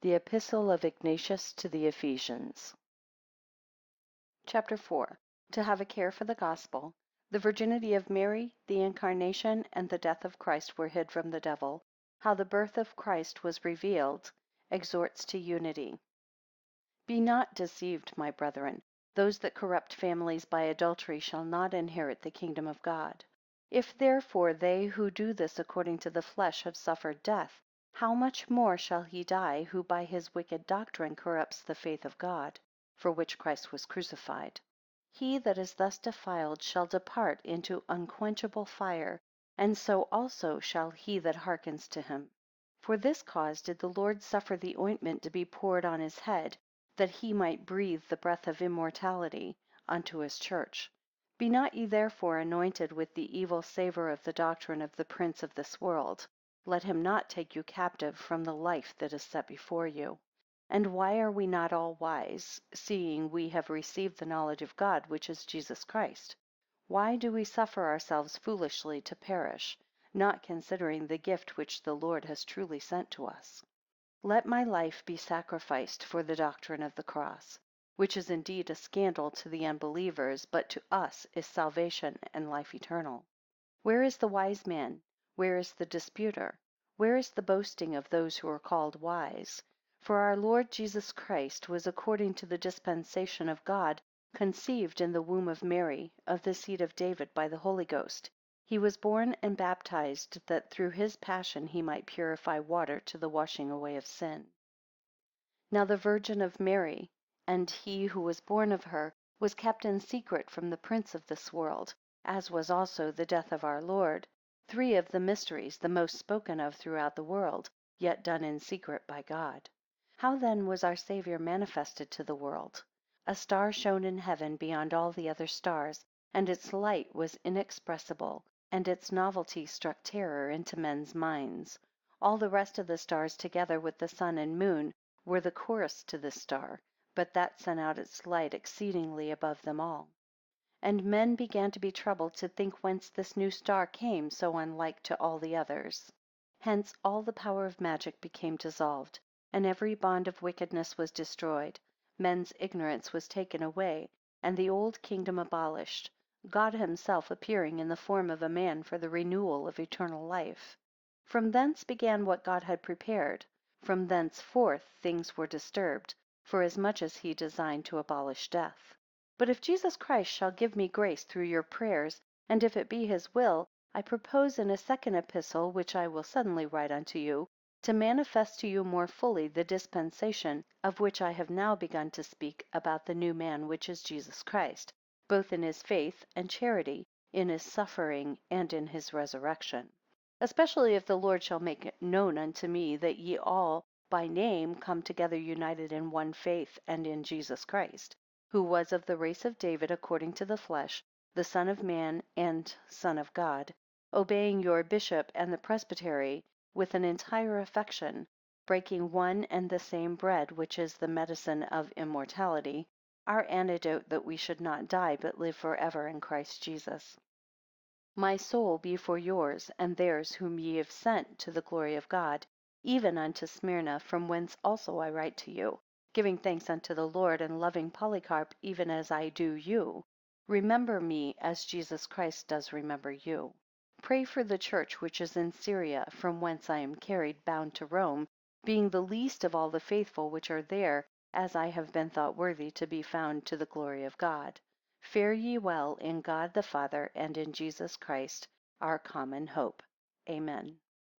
The Epistle of Ignatius to the Ephesians. Chapter 4. To have a care for the Gospel. The virginity of Mary, the incarnation, and the death of Christ were hid from the devil. How the birth of Christ was revealed. Exhorts to unity. Be not deceived, my brethren. Those that corrupt families by adultery shall not inherit the kingdom of God. If therefore they who do this according to the flesh have suffered death, how much more shall he die, who by his wicked doctrine corrupts the faith of God, for which Christ was crucified? He that is thus defiled shall depart into unquenchable fire, and so also shall he that hearkens to him. For this cause did the Lord suffer the ointment to be poured on his head, that he might breathe the breath of immortality unto his church. Be not ye therefore anointed with the evil savour of the doctrine of the prince of this world. Let him not take you captive from the life that is set before you. And why are we not all wise, seeing we have received the knowledge of God, which is Jesus Christ? Why do we suffer ourselves foolishly to perish, not considering the gift which the Lord has truly sent to us? Let my life be sacrificed for the doctrine of the cross, which is indeed a scandal to the unbelievers, but to us is salvation and life eternal. Where is the wise man? Where is the disputer? Where is the boasting of those who are called wise? For our Lord Jesus Christ was according to the dispensation of God, conceived in the womb of Mary, of the seed of David by the Holy Ghost. He was born and baptized, that through his passion he might purify water to the washing away of sin. Now the Virgin of Mary, and he who was born of her, was kept in secret from the prince of this world, as was also the death of our Lord, three of the mysteries the most spoken of throughout the world, yet done in secret by God. How then was our Saviour manifested to the world? A star shone in heaven beyond all the other stars, and its light was inexpressible, and its novelty struck terror into men's minds. All the rest of the stars, together with the sun and moon, were the chorus to this star, but that sent out its light exceedingly above them all. And men began to be troubled to think whence this new star came so unlike to all the others. Hence all the power of magic became dissolved, and every bond of wickedness was destroyed. Men's ignorance was taken away, and the old kingdom abolished, God himself appearing in the form of a man for the renewal of eternal life. From thence began what God had prepared. From thenceforth things were disturbed, forasmuch as he designed to abolish death. But if Jesus Christ shall give me grace through your prayers, and if it be his will, I propose in a second epistle, which I will suddenly write unto you, to manifest to you more fully the dispensation of which I have now begun to speak about the new man which is Jesus Christ, both in his faith and charity, in his suffering and in his resurrection. Especially if the Lord shall make it known unto me that ye all by name come together united in one faith and in Jesus Christ, who was of the race of David according to the flesh, the Son of Man and Son of God, obeying your bishop and the presbytery with an entire affection, breaking one and the same bread, which is the medicine of immortality, our antidote that we should not die but live for ever in Christ Jesus. My soul be for yours and theirs whom ye have sent to the glory of God, even unto Smyrna, from whence also I write to you, giving thanks unto the Lord, and loving Polycarp even as I do you. Remember me as Jesus Christ does remember you. Pray for the church which is in Syria, from whence I am carried bound to Rome, being the least of all the faithful which are there, as I have been thought worthy to be found to the glory of God. Fare ye well in God the Father and in Jesus Christ, our common hope. Amen.